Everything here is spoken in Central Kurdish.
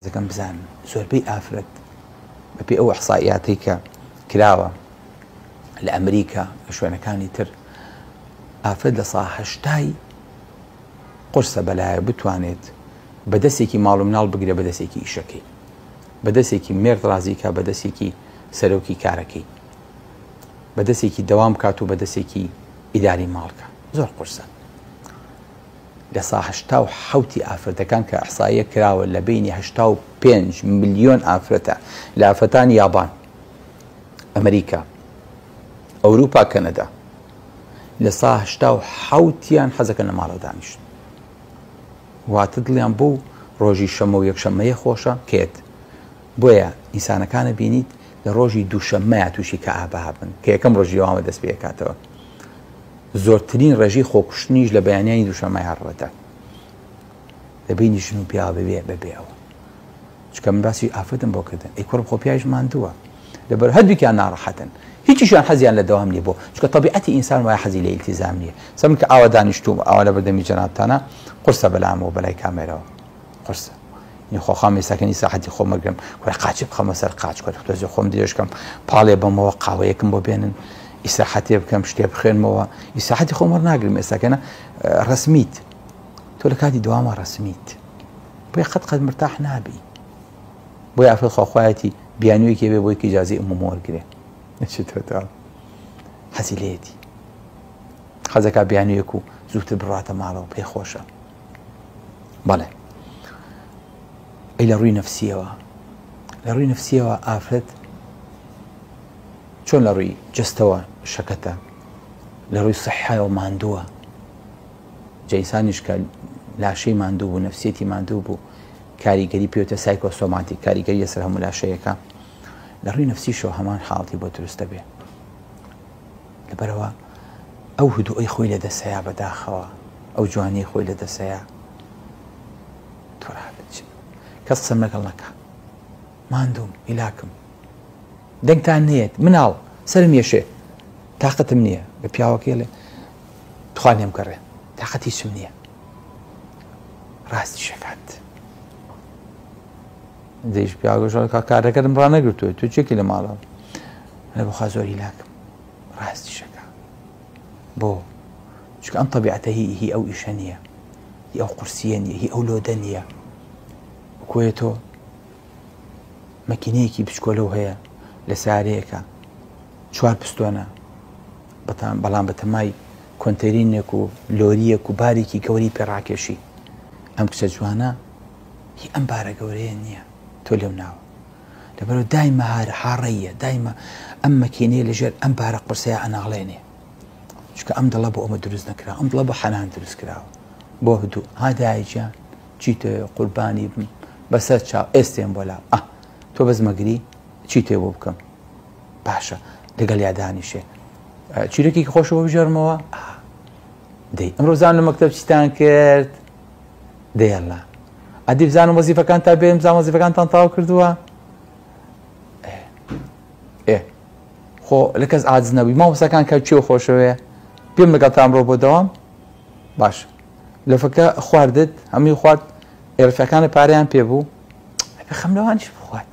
دەکەم بزانن زۆربەی ئافرەت بەپێی ئەو ئەحسائیاتی کە کراوە لە ئەمریکا لە شوێنەکانی تر ئافرەت لە ساڵ 80 قورسە بەلایە بتوانێت بەدەستێکی ماڵ و مناڵ بگرێ بەدەستێکی ئیشەکەی، بەدەستێکی مێرد ڕازیکە، بەدەستێکی سەرۆکی کارەکەی، بەدەستێکی دەوام کات و بەدەستێکی ئیداری ماڵکە. زۆر قورسە. لە ساڵ 87 ئافرەتەکان کە ئەحساییە کراوە لە بینی 85 ملیۆن ئافرەتە لە ئافرەتانی یابان، ئەمریکا، ئەوروپا، کەنەدا، لە ساڵ 87یان حەزەکەن لە ماڵەوە دانیشت. واتە دڵیان بۆ ڕۆژی شەمە و یەکشەممەیە خۆشە کێت. بۆیە ئینسانەکانە بینیت لە ڕۆژی دووشەممەیە تووشی کە ئابا بن کە یەکەم ڕۆژی ئەوامە دەست پێ کاتەوە. زۆرترین ڕێژی خۆکوشتنیش لە بەیانیانی دووشەممەی هەڕەتە لە بینی ژن و پیا بەبێەوە. چکە من باسی ئافرەتم بۆ کردن ئەی کوڕم خۆ پیاش ماندووە لەبەر هەردووکیان ناڕەحەتن، هیچیشیان حەزیان لە دەوام نییە بۆ چکە تەبیعەتی ئینسان وایە حەزی لە ئیلتیزام نییە. سەمن کە ئاوا دانیشتوم ئاوا لە بەردەمی جەنابتانە قورسە بەلامەوە بەلای کامێرەوە قورسە خۆخام ێستاکەنی ساحەتی خۆمەگرم کوڕی قاچی بخەمە سەر قاچ کوڕی تۆزی خۆم درێژکەم پاڵێ بەمەوە قاوەیەکم بۆ بێنن ئیسراحەتێ بکەم شتێ بخێنمەوە ئیسراحەتی خۆم وەرناگرم ئێستاکەنە ڕسمیت تۆ لە کاتی دەوامە ڕسمیت بۆیە قەت مرتاح نابی. بۆی ئافرەت خۆخوایەتی بیانوویەکێ بێ بۆی کە ئیجازەی ئوموم وەرگرێ نەچێتەوە حەزی لێتی حەزەکە بیانوویەک و زووتر بڕاتە ماڵەوە پێی خۆشە. بەڵێ ئەی لە ڕووی نەفسیەوە ئافرەت چۆن لە ڕووی جستەوە شەکەتە، لە ڕووی سەحایەوە ماندووە، جەئینسانیش کە لاشەی ماندوو بوو نەفسیەتی ماندوو بوو کاریگەری پێوتە سایکۆسۆماتیک کاریگەری لەسەر هەموو لاشەیەەکە لە ڕووی نەفسیشەوە هەمان حاڵەتی بۆ دروستە بێ. لەبەرەوە ئەو هدوءی خۆی لە دەسەیە بەداخەوە ئەو جوانی خۆی لە دەسەیە کەس قسەم لەگەڵ نەکە ماندووم هیلاکم دەنگتان نێت مناڵ سەرم یێشێ تااقەتم نییە بە پیاوەکێ لێ توخوا لێم کەڕێ تااقەتی سم نییە ڕاستی شەکات دەیش پیاگەژ کارەکەتم ڕا نەگرتووە تو چێکی لە ماڵەوە لە بخوا زۆر هیلاکم ڕاستی شەکە بۆ چکە ئەم تەبیعەتە هی ئەو ئیشە نییە هی ئەو قورسیە نییە هی ئەو لۆدە نییە کۆیە تۆ مەکینەیەکی بچکۆلەو هەیە لە سارەیەەکە 4 پستۆنە بەڵام بەتەمای کۆنتەرینێک و لۆریەک و بارێکی گەوری پێڕاکێشی ئەم کچە جوانە هی ئەم بارە گەورەیە نییە تۆ لێو ناوە لەبەرەوە دایمە هاڕەیە دایمە ئەم مەکینەیە لەژێر ئەم بارە قورسەیە ئەناڵێنێ چکە ئەم دڵە بۆ ئەمە دروست نەکرا ئەم دڵە بە حەنان دروست کراوە بۆ هدوو هادایجان چیتە قوربانی بم بەسەر چاو ئێستێن بۆ لاو تۆ بەزمەگری چی تێ بۆ بکەم باشە لەگەڵ یادانیشێ چیرەکی خۆشەوە بژێرمەوە دەی ئەمڕۆ زانم لە مەکتەب چیتان کرد دەیەڵا ئەدی بزانم وەزیفەکان تا بێن بزانم وەزیفەکانتان تاوا کردووە خۆ لە کەس عاجز نەبووی مامۆستاکان کە چێ خۆشەوەیە پێم لەگەڵ تا ئەمڕۆ بۆ دەوام باش لەفەکە خواردت هەمووی خوارد ئێرفەکانە پاریان پێ بوو خەم لەوانیش بخوات